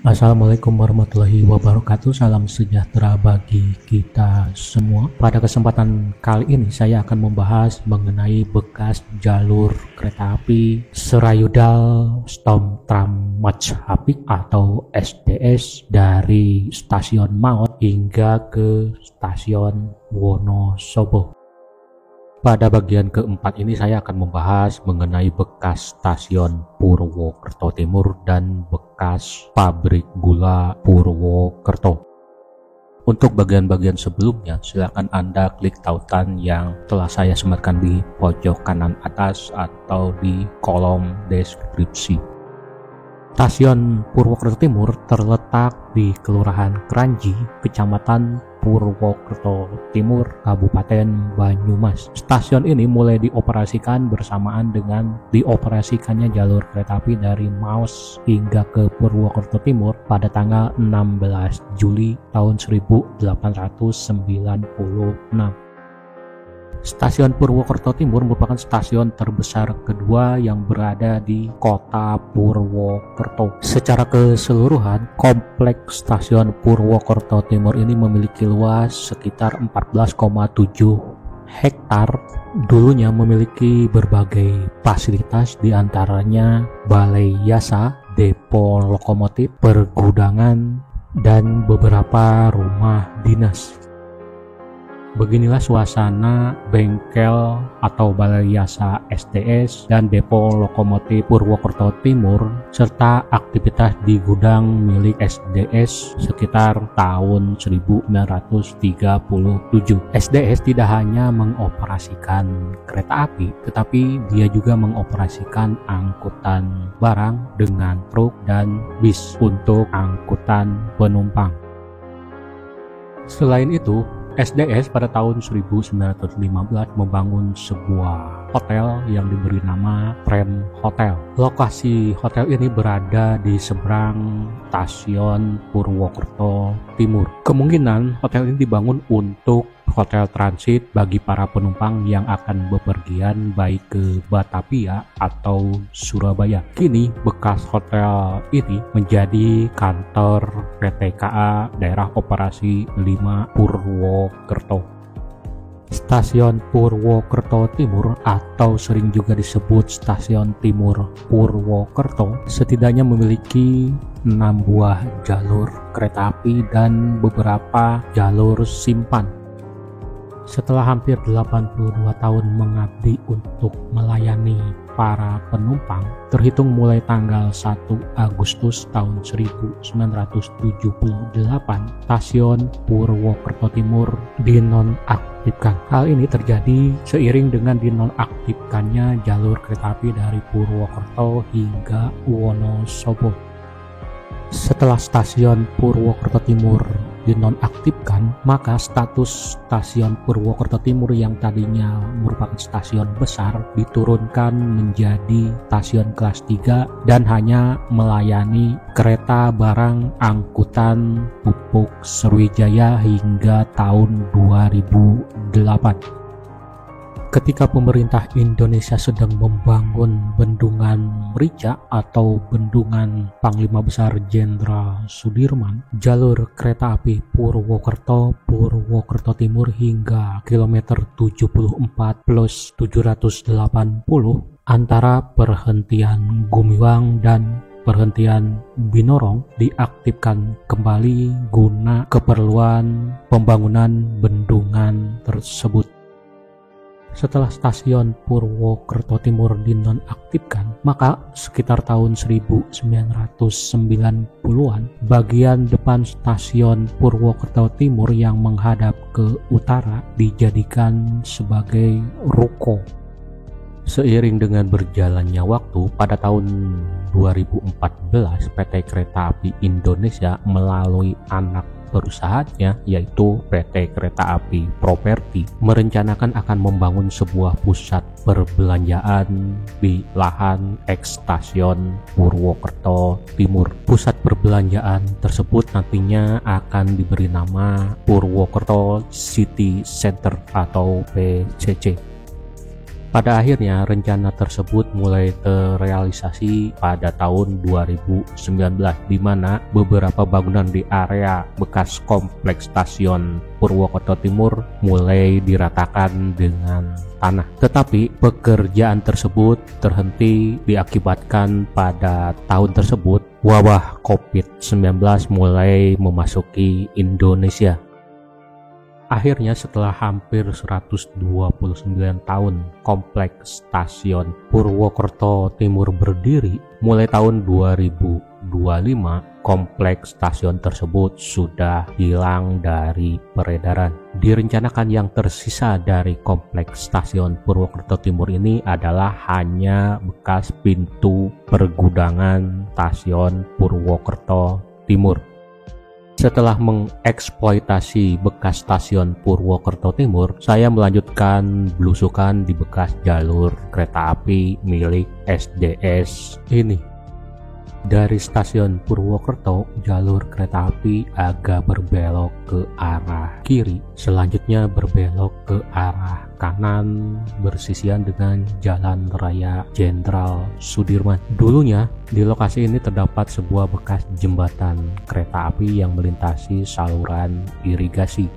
Assalamualaikum warahmatullahi wabarakatuh. Salam sejahtera bagi kita semua. Pada kesempatan kali ini saya akan membahas mengenai bekas jalur kereta api Serayudal Stomtram Majapahit atau SDS dari stasiun Maot hingga ke stasiun Wonosobo. Pada bagian keempat ini saya akan membahas mengenai bekas stasiun Purwokerto Timur dan bekas pabrik gula Purwokerto. Untuk bagian-bagian sebelumnya, silakan Anda klik tautan yang telah saya sematkan di pojok kanan atas atau di kolom deskripsi. Stasiun Purwokerto Timur terletak di Kelurahan Kranji, Kecamatan Purwokerto Timur, Kabupaten Banyumas. Stasiun ini mulai dioperasikan bersamaan dengan dioperasikannya jalur kereta api dari Maos hingga ke Purwokerto Timur pada tanggal 16 Juli tahun 1896. Stasiun Purwokerto Timur merupakan stasiun terbesar kedua yang berada di kota Purwokerto. Secara keseluruhan, kompleks stasiun Purwokerto Timur ini memiliki luas sekitar 14,7 hektar. Dulunya memiliki berbagai fasilitas, diantaranya balai jasa, depo lokomotif, pergudangan, dan beberapa rumah dinas. Beginilah suasana bengkel atau balai jasa SDS dan depo lokomotif Purwokerto Timur serta aktivitas di gudang milik SDS sekitar tahun 1937. SDS tidak hanya mengoperasikan kereta api, tetapi dia juga mengoperasikan angkutan barang dengan truk dan bis untuk angkutan penumpang. Selain itu, SDS pada tahun 1915 membangun sebuah hotel yang diberi nama Prem Hotel. Lokasi hotel ini berada di seberang stasiun Purwokerto Timur. Kemungkinan hotel ini dibangun untuk hotel transit bagi para penumpang yang akan bepergian baik ke Batavia atau Surabaya. Kini bekas hotel ini menjadi kantor PT KA Daerah Operasi 5 Purwokerto. Stasiun Purwokerto Timur atau sering juga disebut Stasiun Timur Purwokerto setidaknya memiliki 6 buah jalur kereta api dan beberapa jalur simpan. Setelah hampir 82 tahun mengabdi untuk melayani para penumpang, terhitung mulai tanggal 1 Agustus tahun 1978, stasiun Purwokerto Timur dinonaktifkan. Hal ini terjadi seiring dengan dinonaktifkannya jalur kereta api dari Purwokerto hingga Wonosobo. Setelah stasiun Purwokerto Timur dinonaktifkan, maka status stasiun Purwokerto Timur yang tadinya merupakan stasiun besar diturunkan menjadi stasiun kelas 3 dan hanya melayani kereta barang angkutan pupuk Sriwijaya hingga tahun 2008. Ketika pemerintah Indonesia sedang membangun Bendungan Merica atau Bendungan Panglima Besar Jenderal Sudirman, jalur kereta api Purwokerto Timur hingga kilometer 74 plus 780 antara perhentian Gumiwang dan perhentian Binorong diaktifkan kembali guna keperluan pembangunan bendungan tersebut. Setelah stasiun Purwokerto Timur dinonaktifkan, maka sekitar tahun 1990-an, bagian depan stasiun Purwokerto Timur yang menghadap ke utara dijadikan sebagai ruko. Seiring dengan berjalannya waktu, pada tahun 2014 PT Kereta Api Indonesia melalui anak perusahaannya yaitu PT Kereta Api Properti merencanakan akan membangun sebuah pusat perbelanjaan di lahan eks stasiun Purwokerto Timur. Pusat perbelanjaan tersebut nantinya akan diberi nama Purwokerto City Center atau PCC. Pada akhirnya rencana tersebut mulai terrealisasi pada tahun 2019, di mana beberapa bangunan di area bekas kompleks stasiun Purwokerto Timur mulai diratakan dengan tanah. Tetapi pekerjaan tersebut terhenti diakibatkan pada tahun tersebut wabah COVID-19 mulai memasuki Indonesia. Akhirnya setelah hampir 129 tahun kompleks stasiun Purwokerto Timur berdiri, mulai tahun 2025 kompleks stasiun tersebut sudah hilang dari peredaran. Direncanakan yang tersisa dari kompleks stasiun Purwokerto Timur ini adalah hanya bekas pintu pergudangan stasiun Purwokerto Timur. Setelah mengeksploitasi bekas stasiun Purwokerto Timur, saya melanjutkan belusukan di bekas jalur kereta api milik SDS ini. Dari stasiun Purwokerto, jalur kereta api agak berbelok ke arah kiri, selanjutnya berbelok ke arah kanan bersisian dengan Jalan Raya Jenderal Sudirman. Dulunya di lokasi ini terdapat sebuah bekas jembatan kereta api yang melintasi saluran irigasi.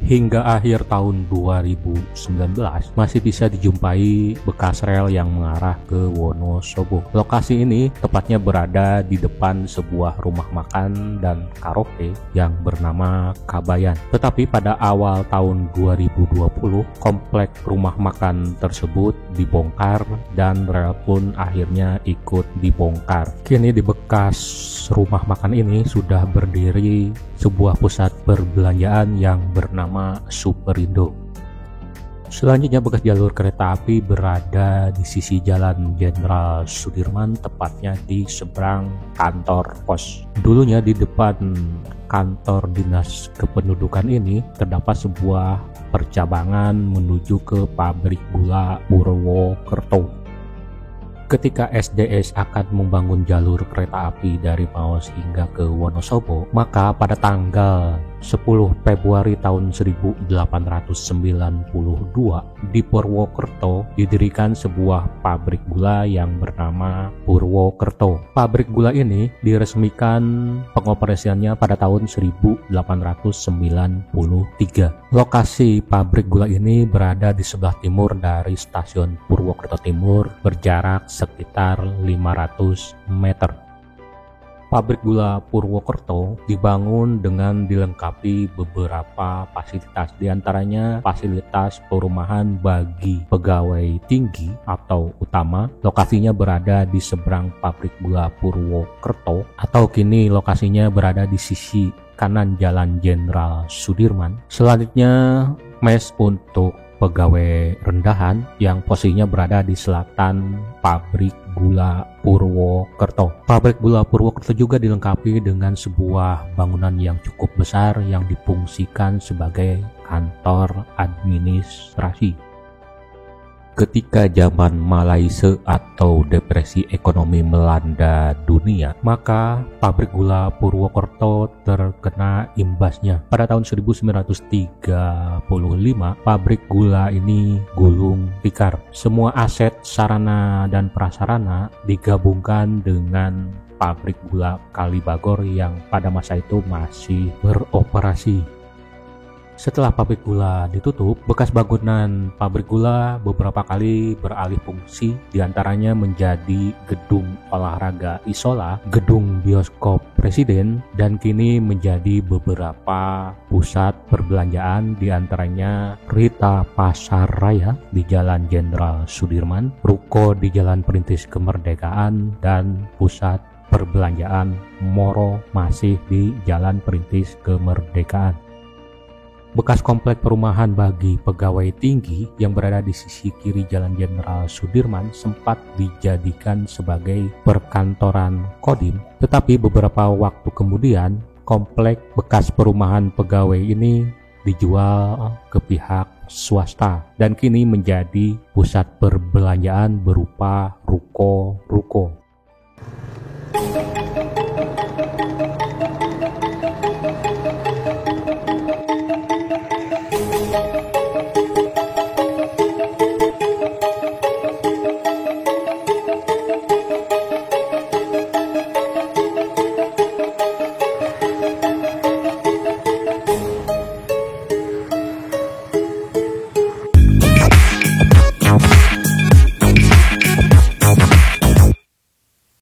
Hingga akhir tahun 2019 masih bisa dijumpai bekas rel yang mengarah ke Wonosobo. Lokasi ini tepatnya berada di depan sebuah rumah makan dan karaoke yang bernama Kabayan. Tetapi pada awal tahun 2020 komplek rumah makan tersebut dibongkar dan rel pun akhirnya ikut dibongkar. Kini di bekas rumah makan ini sudah berdiri sebuah pusat perbelanjaan yang bernama Superindo. Selanjutnya bekas jalur kereta api berada di sisi Jalan Jenderal Sudirman, tepatnya di seberang kantor pos. Dulunya di depan kantor dinas kependudukan ini terdapat sebuah percabangan menuju ke pabrik gula Purwokerto. Ketika SDS akan membangun jalur kereta api dari Maos hingga ke Wonosobo, maka pada tanggal 10 Februari tahun 1892 di Purwokerto didirikan sebuah pabrik gula yang bernama Purwokerto. Pabrik gula ini diresmikan pengoperasiannya pada tahun 1893. Lokasi pabrik gula ini berada di sebelah timur dari stasiun Purwokerto Timur, berjarak sekitar 500 meter. Pabrik gula Purwokerto dibangun dengan dilengkapi beberapa fasilitas, diantaranya fasilitas perumahan bagi pegawai tinggi atau utama. Lokasinya berada di seberang pabrik gula Purwokerto, atau kini lokasinya berada di sisi kanan Jalan Jenderal Sudirman. Selanjutnya mes untuk pegawai rendahan yang posisinya berada di selatan pabrik gula Purwokerto. Pabrik gula Purwokerto juga dilengkapi dengan sebuah bangunan yang cukup besar yang difungsikan sebagai kantor administrasi. Ketika zaman Malaise atau depresi ekonomi melanda dunia, maka pabrik gula Purwokerto terkena imbasnya. Pada tahun 1935, pabrik gula ini gulung tikar. Semua aset, sarana, dan prasarana digabungkan dengan pabrik gula Kalibagor yang pada masa itu masih beroperasi. Setelah pabrik gula ditutup, bekas bangunan pabrik gula beberapa kali beralih fungsi, diantaranya menjadi gedung olahraga Isola, gedung bioskop Presiden, dan kini menjadi beberapa pusat perbelanjaan, diantaranya Rita Pasar Raya di Jalan Jenderal Sudirman, ruko di Jalan Perintis Kemerdekaan, dan pusat perbelanjaan Moro masih di Jalan Perintis Kemerdekaan. Bekas komplek perumahan bagi pegawai tinggi yang berada di sisi kiri Jalan Jenderal Sudirman sempat dijadikan sebagai perkantoran Kodim, tetapi beberapa waktu kemudian komplek bekas perumahan pegawai ini dijual ke pihak swasta dan kini menjadi pusat perbelanjaan berupa ruko-ruko.